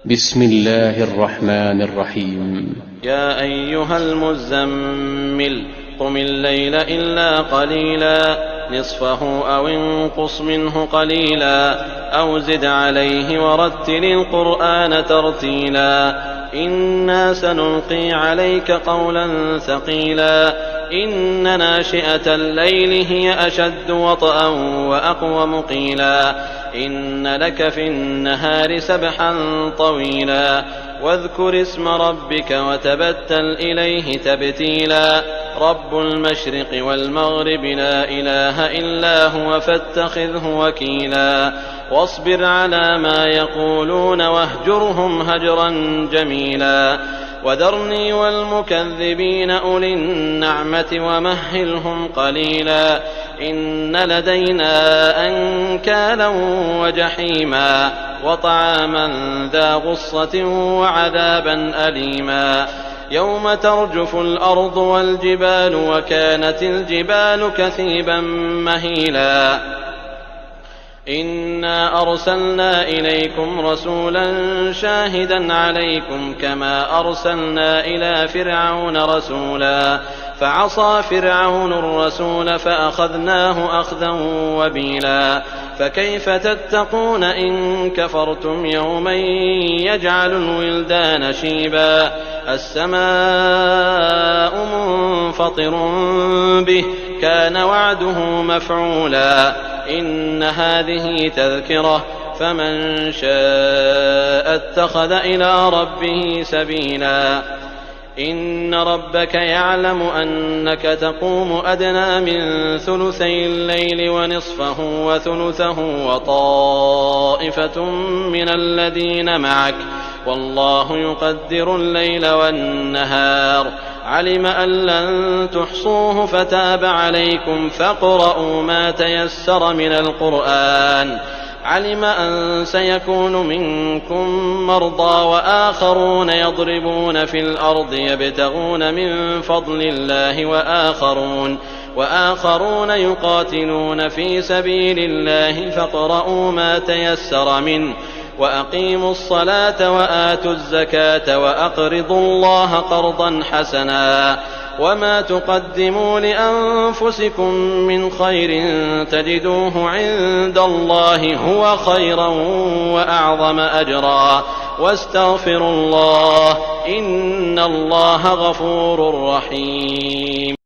بسم الله الرحمن الرحيم. يا أيها المزمل قم الليل إلا قليلا نصفه أو انقص منه قليلا أو زد عليه ورتل القرآن ترتيلا إنا سنلقي عليك قولا ثقيلا إن ناشئة الليل هي أشد وطئا وأقوم قيلا إن لك في النهار سبحا طويلا واذكر اسم ربك وتبتل إليه تبتيلا رب المشرق والمغرب لا إله إلا هو فاتخذه وكيلا واصبر على ما يقولون واهجرهم هجرا جميلا وذرني والمكذبين أولي النعمة ومهلهم قليلا إن لدينا أنكالا وجحيما وطعاما ذا غصة وعذابا أليما يوم ترجف الأرض والجبال وكانت الجبال كثيبا مهيلا إنا أرسلنا إليكم رسولا شاهدا عليكم كما أرسلنا إلى فرعون رسولا فعصى فرعون الرسول فأخذناه أخذا وبيلا فكيف تتقون إن كفرتم يوما يجعل الولدان شيبا السماء منفطر به كان وعده مفعولا إن هذه تذكرة فمن شاء اتخذ إلى ربه سبيلا إن ربك يعلم أنك تقوم أدنى من ثلثي الليل ونصفه وثلثه وطائفة من الذين معك والله يقدر الليل والنهار علم أن لن تحصوه فتاب عليكم فاقرؤوا ما تيسر من القرآن علم أن سيكون منكم مرضى وآخرون يضربون في الأرض يبتغون من فضل الله وآخرون يقاتلون في سبيل الله فاقرؤوا ما تيسر منه وأقيموا الصلاة وآتوا الزكاة وأقرضوا الله قرضا حسنا وما تقدموا لأنفسكم من خير تجدوه عند الله هو خيرا وأعظم أجرا واستغفروا الله إن الله غفور رحيم.